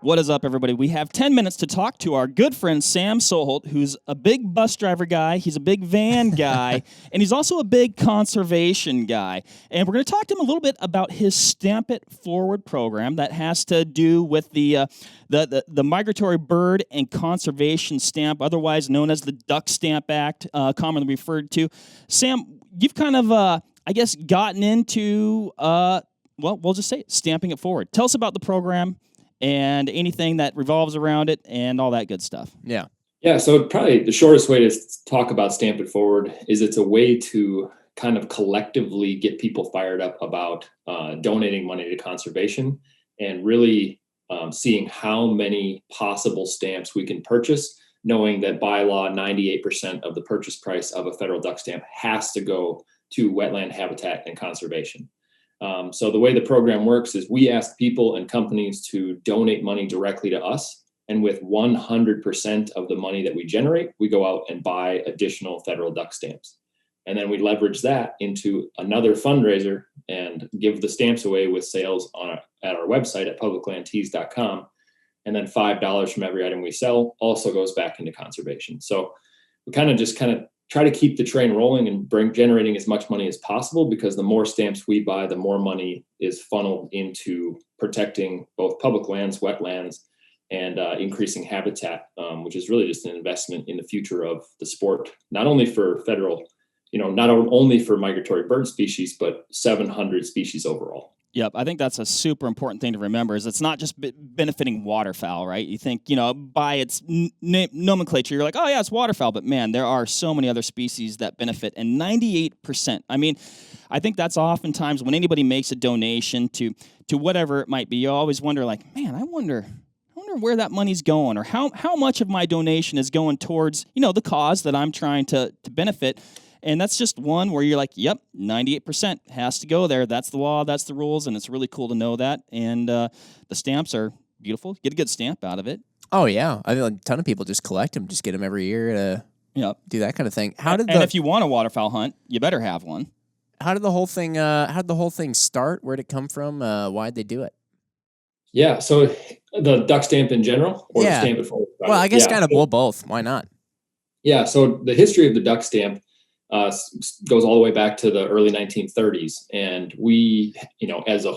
What is up, everybody? We have 10 minutes to talk to our good friend Sam Soholt, who's a big bus driver guy, he's a big van guy, and he's also a big conservation guy. And we're going to talk to him a little bit about his Stamp It Forward program that has to do with the Migratory Bird and Conservation Stamp, otherwise known as the Duck Stamp Act, commonly referred to. Sam, you've kind of, gotten into, we'll just say it, Stamping It Forward. Tell us about the program and anything that revolves around it and all that good stuff. Yeah, so probably the shortest way to talk about Stamp It Forward is it's a way to kind of collectively get people fired up about donating money to conservation and really seeing how many possible stamps we can purchase, knowing that by law, 98% of the purchase price of a federal duck stamp has to go to wetland habitat and conservation. So the way the program works is we ask people and companies to donate money directly to us. And with 100% of the money that we generate, we go out and buy additional federal duck stamps. And then we leverage that into another fundraiser and give the stamps away with sales at our website at publiclandtees.com. And then $5 from every item we sell also goes back into conservation. So we kind of try to keep the train rolling and generating as much money as possible, because the more stamps we buy, the more money is funneled into protecting both public lands, wetlands, and increasing habitat, which is really just an investment in the future of the sport, not only for federal, not only for migratory bird species, but 700 species overall. Yep, I think that's a super important thing to remember. Is it's not just benefiting waterfowl, right? You think, by its nomenclature, you're like, oh yeah, it's waterfowl, but man, there are so many other species that benefit, and 98%. I mean, I think that's oftentimes when anybody makes a donation to whatever it might be, you always wonder, like, man, I wonder where that money's going, or how much of my donation is going towards, the cause that I'm trying to benefit. And that's just one where you're like, yep, 98% has to go there. That's the law, that's the rules, and it's really cool to know that. And the stamps are beautiful. You get a good stamp out of it. Oh, yeah. I mean, a ton of people just collect them, just get them every year to do that kind of thing. And if you want a waterfowl hunt, you better have one. How did the whole thing start? Where'd it come from? Why'd they do it? Yeah, so the duck stamp in general, or the Stamp It Forward? Well, I guess both. Why not? Yeah, so the history of the duck stamp goes all the way back to the early 1930s. And we, as a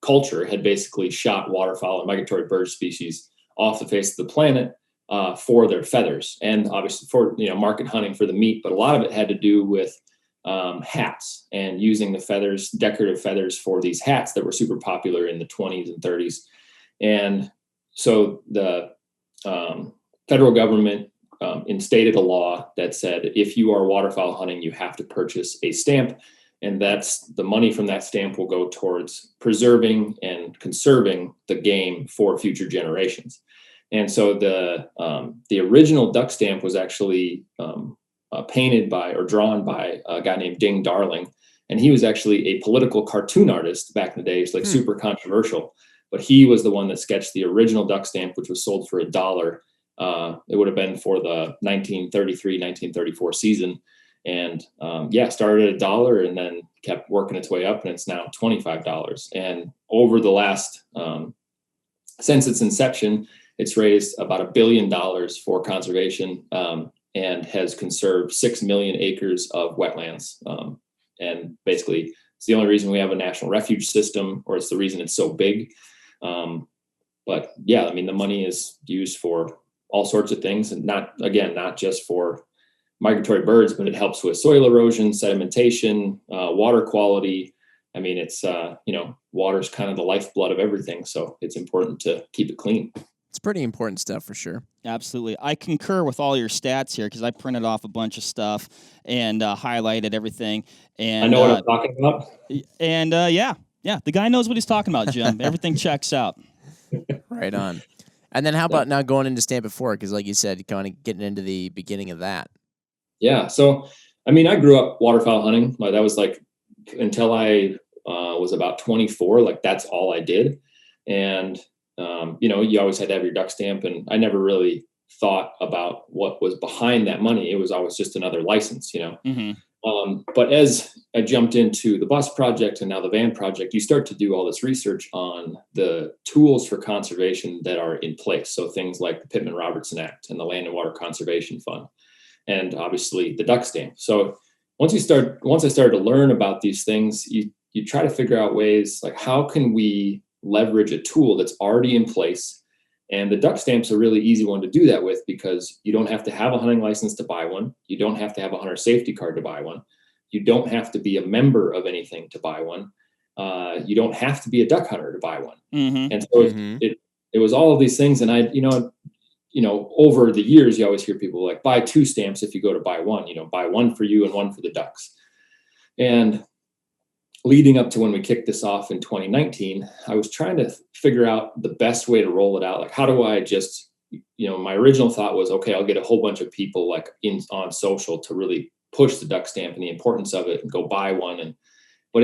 culture, had basically shot waterfowl and migratory bird species off the face of the planet for their feathers, and obviously for, market hunting for the meat. But a lot of it had to do with hats and using the feathers, decorative feathers, for these hats that were super popular in the 20s and 30s. And so the federal government instated a law that said, if you are waterfowl hunting, you have to purchase a stamp, and that's the money from that stamp will go towards preserving and conserving the game for future generations. And so the original duck stamp was actually painted by or drawn by a guy named Ding Darling, and he was actually a political cartoon artist back in the day. It's like super controversial, but he was the one that sketched the original duck stamp, which was sold for $1. It would have been for the 1933-1934 season. And started at $1 and then kept working its way up, and it's now $25. And over the last, since its inception, it's raised about $1 billion for conservation and has conserved 6 million acres of wetlands. And basically, it's the only reason we have a national refuge system, or it's the reason it's so big. But yeah, I mean, the money is used for all sorts of things, and not just for migratory birds, but it helps with soil erosion, sedimentation, water quality. I mean, it's, water's kind of the lifeblood of everything. So it's important to keep it clean. It's pretty important stuff for sure. Absolutely. I concur with all your stats here, because I printed off a bunch of stuff and highlighted everything. And I know what I'm talking about. And the guy knows what he's talking about, Jim. Everything checks out. Right on. And then how about now going into Stamp It Forward? Because like you said, kind of getting into the beginning of that. Yeah. So, I mean, I grew up waterfowl hunting. Like, that was like until I was about 24, like that's all I did. And, you always had to have your duck stamp, and I never really thought about what was behind that money. It was always just another license, Mm-hmm. But as I jumped into the bus project and now the van project, you start to do all this research on the tools for conservation that are in place. So things like the Pittman-Robertson Act and the Land and Water Conservation Fund, and obviously the duck stamp. So once I started to learn about these things, you try to figure out ways like, how can we leverage a tool that's already in place? And the duck stamp's a really easy one to do that with, because you don't have to have a hunting license to buy one. You don't have to have a hunter safety card to buy one. You don't have to be a member of anything to buy one. You don't have to be a duck hunter to buy one. Mm-hmm. And so it was all of these things. And I, over the years, you always hear people like, buy 2 stamps if you go to buy one, buy one for you and one for the ducks. And leading up to when we kicked this off in 2019, I was trying to figure out the best way to roll it out. Like, how do I just, my original thought was, okay, I'll get a whole bunch of people like on social to really push the duck stamp and the importance of it and go buy one. But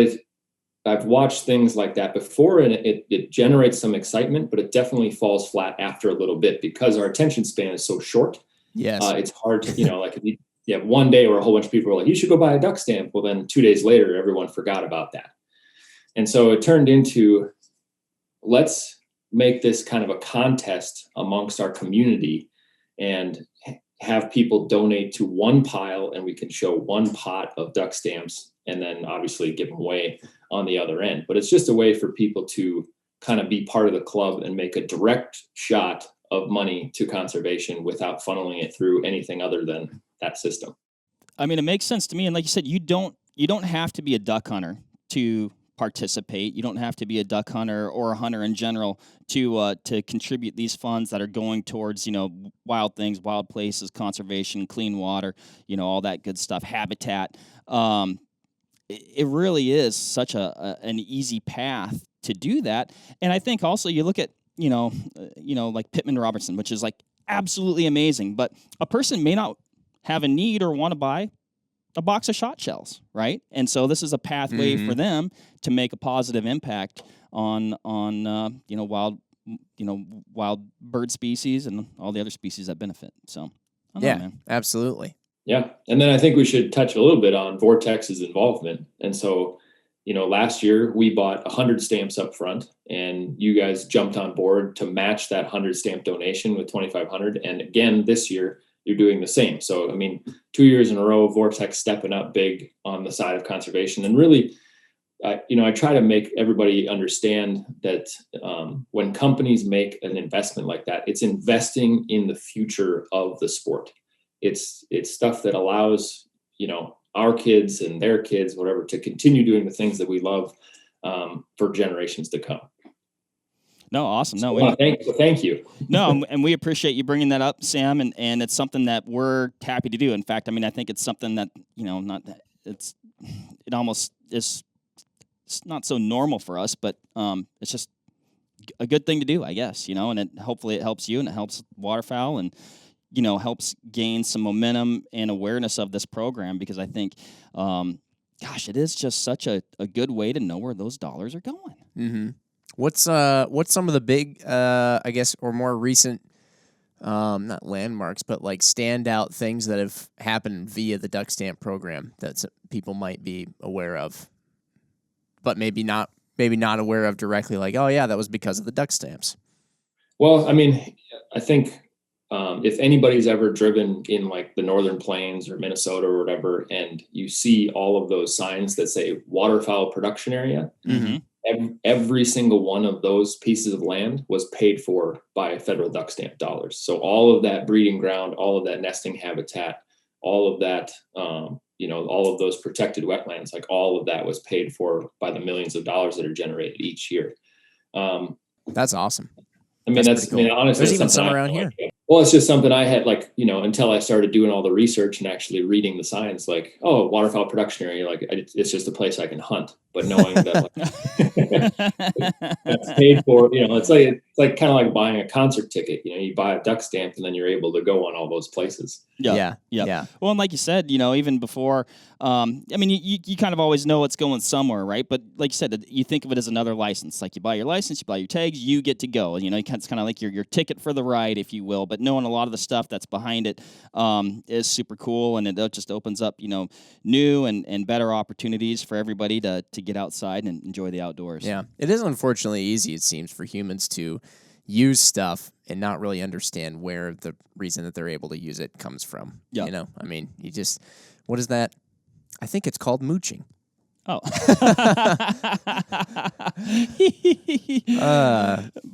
I've watched things like that before, and it generates some excitement, but it definitely falls flat after a little bit because our attention span is so short. Yes. It's hard to, like, if you have one day where a whole bunch of people were like, you should go buy a duck stamp. Well, then 2 days later, everyone forgot about that. And so it turned into, let's make this kind of a contest amongst our community and have people donate to one pile, and we can show one pot of duck stamps and then obviously give them away on the other end. But it's just a way for people to kind of be part of the club and make a direct shot of money to conservation without funneling it through anything other than that system. I mean, it makes sense to me. And like you said, you don't have to be a duck hunter to participate. You don't have to be a duck hunter or a hunter in general to contribute these funds that are going towards, wild things, wild places, conservation, clean water, all that good stuff, habitat. It really is such an easy path to do that. And I think also you look at, like Pittman-Robertson, which is like absolutely amazing, but a person may not have a need or want to buy a box of shot shells, right? And so this is a pathway for them to make a positive impact on wild bird species and all the other species that benefit. So I don't know, man. Absolutely. Yeah. And then I think we should touch a little bit on Vortex's involvement. And so, last year we bought 100 stamps up front, and you guys jumped on board to match that 100 stamp donation with 2,500. And again, this year you're doing the same. So, 2 years in a row, Vortex stepping up big on the side of conservation. And really, I try to make everybody understand that when companies make an investment like that, it's investing in the future of the sport. It's stuff that allows, our kids and their kids, whatever, to continue doing the things that we love for generations to come. No, awesome. No, thank you. No, and we appreciate you bringing that up, Sam, and it's something that we're happy to do. In fact, I think it's something that, it almost is, it's not so normal for us, but it's just a good thing to do, I guess, and hopefully it helps you and it helps waterfowl and, helps gain some momentum and awareness of this program, because I think, it is just such a good way to know where those dollars are going. Mm-hmm. What's some of the big, I guess, or more recent, not landmarks, but like standout things that have happened via the duck stamp program that people might be aware of, but maybe not aware of directly? Like, oh yeah, that was because of the duck stamps. Well, I think if anybody's ever driven in like the Northern Plains or Minnesota or whatever, and you see all of those signs that say waterfowl production area, every single one of those pieces of land was paid for by federal duck stamp dollars. So all of that breeding ground, all of that nesting habitat, all of that, all of those protected wetlands, like all of that was paid for by the millions of dollars that are generated each year. That's awesome. That's cool. Honestly, there's even some around here. Well, it's just something I had until I started doing all the research and actually reading the signs, like, oh, waterfowl production area, like it's just a place I can hunt. But knowing that that's paid for, it's like It's like kind of like buying a concert ticket. You buy a duck stamp and then you're able to go on all those places. Yeah. Well, and like you said, even before, I mean, you kind of always know it's going somewhere, right? But like you said, you think of it as another license. Like you buy your license, you buy your tags, you get to go. It's kind of like your ticket for the ride, if you will. But knowing a lot of the stuff that's behind it is super cool, and it just opens up, new and better opportunities for everybody to get outside and enjoy the outdoors. Yeah, it is unfortunately easy, it seems, for humans to use stuff and not really understand where the reason that they're able to use it comes from. Yeah. I mean, what is that? I think it's called mooching. Oh.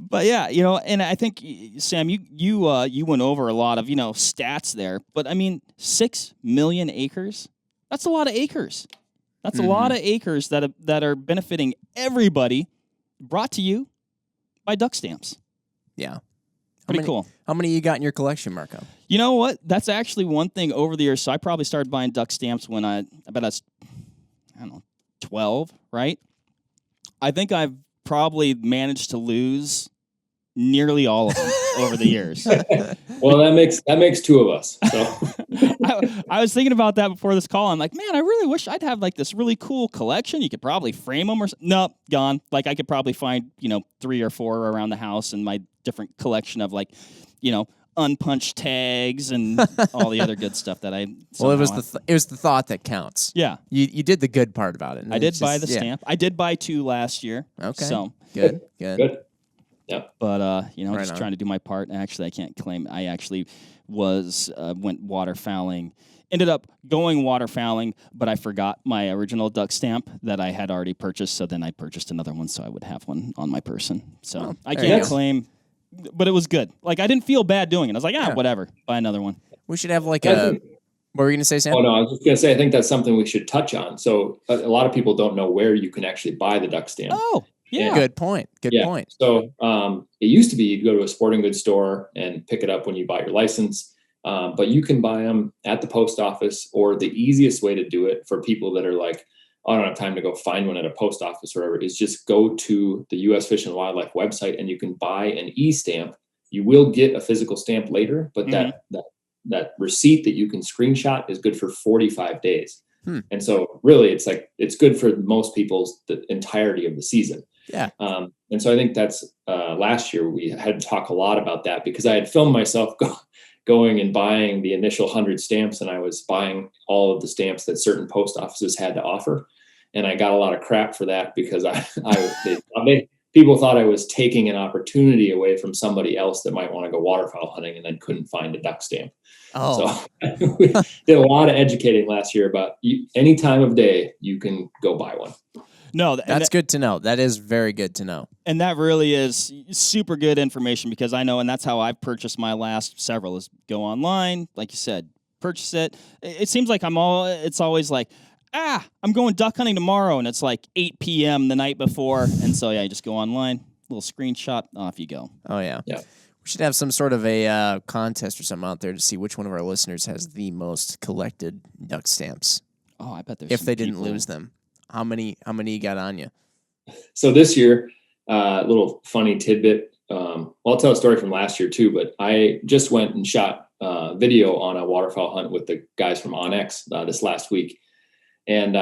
But yeah, and I think, Sam, you went over a lot of, stats there, but I mean, 6 million acres, that's a lot of acres. That's a lot of acres that are benefiting everybody, brought to you by duck stamps. Yeah. Pretty cool. How many you got in your collection, Marco? You know what? That's actually one thing over the years. So I probably started buying duck stamps when I bet I was, 12, right? I think I've probably managed to lose nearly all of them over the years. Well, that makes two of us. So I was thinking about that before this call. I'm like, man, I really wish I'd have like this really cool collection. You could probably frame them nope, gone. Like I could probably find, 3 or 4 around the house in my different collection of like, unpunched tags and all the other good stuff that I. Well, it was the thought that counts. Yeah, you did the good part about it. I did buy the stamp. I did buy 2 last year. Okay, so good. Yeah. But just trying to do my part. Actually, I can't claim. I actually went waterfowling. Ended up going waterfowling, but I forgot my original duck stamp that I had already purchased. So then I purchased another one, so I would have one on my person. So I can't claim, but it was good. Like I didn't feel bad doing it. I was like, whatever, buy another one. We should have like a. What were you going to say, Sam? Oh, no, I was just going to say, I think that's something we should touch on. So a lot of people don't know where you can actually buy the duck stamp. Oh, yeah. Good point. Good point. So it used to be you'd go to a sporting goods store and pick it up when you buy your license. But you can buy them at the post office, or the easiest way to do it for people that are like, I don't have time to go find one at a post office or whatever, is just go to the U.S. Fish and Wildlife website and you can buy an e-stamp. You will get a physical stamp later, but that receipt that you can screenshot is good for 45 days. And so really it's good for most people's the entirety of the season. Yeah. And so I think that's last year we had to talk a lot about that because I had filmed myself going and buying the initial 100 stamps, and I was buying all of the stamps that certain post offices had to offer. And I got a lot of crap for that because people thought I was taking an opportunity away from somebody else that might want to go waterfowl hunting and then couldn't find a duck stamp. Oh. So we did a lot of educating last year about any time of day you can go buy one. No, that's good to know. That is very good to know. And that really is super good information because I know, and that's how I've purchased my last several, is go online, like you said, purchase it. It seems like it's always like, I'm going duck hunting tomorrow, and it's like 8 p.m. the night before, and so you just go online, little screenshot, off you go. Oh, yeah. Yeah. We should have some sort of a contest or something out there to see which one of our listeners has the most collected duck stamps. Oh, I bet there's if they didn't lose them. How many you got on you? So this year, a little funny tidbit. I'll tell a story from last year too, but I just went and shot video on a waterfowl hunt with the guys from Onyx this last week. And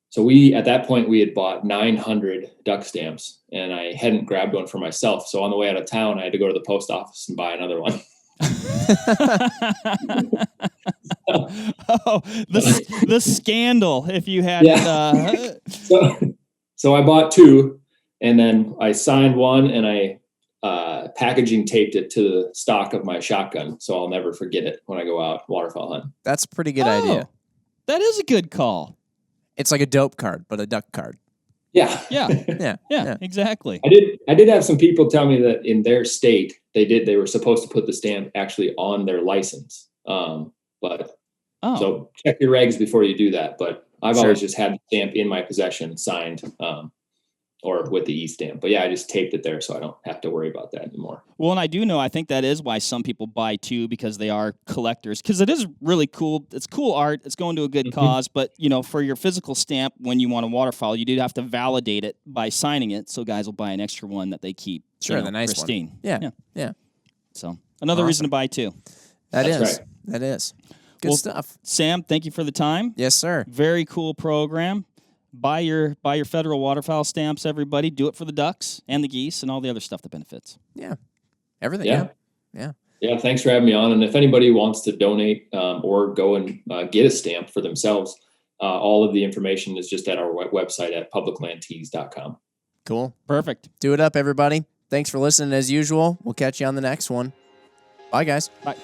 so at that point we had bought 900 duck stamps and I hadn't grabbed one for myself. So on the way out of town, I had to go to the post office and buy another one. The scandal if you had so I bought 2 and then I signed one and I packaging taped it to the stock of my shotgun so I'll never forget it when I go out waterfowl hunting. That's a pretty good idea. That is a good call. It's like a dope card but a duck card. Yeah, exactly. I did have some people tell me that in their state they were supposed to put the stamp actually on their license. So check your regs before you do that. But I've always just had the stamp in my possession signed. or with the e-stamp. But yeah, I just taped it there so I don't have to worry about that anymore. Well, and I do know, I think that is why some people buy too, because they are collectors, because it is really cool. It's cool art. It's going to a good cause. But, for your physical stamp, when you want a waterfowl, you do have to validate it by signing it. So guys will buy an extra one that they keep Sure, the nice pristine. one. Yeah. So another reason to buy two. That's right. That is. Good stuff. Sam, thank you for the time. Yes, sir. Very cool program. Buy your federal waterfowl stamps, everybody. Do it for the ducks and the geese and all the other stuff that benefits. Yeah. Everything. Yeah. Yeah, thanks for having me on. And if anybody wants to donate or go and get a stamp for themselves, all of the information is just at our website at publiclandtees.com. Cool. Perfect. Do it up, everybody. Thanks for listening as usual. We'll catch you on the next one. Bye, guys. Bye.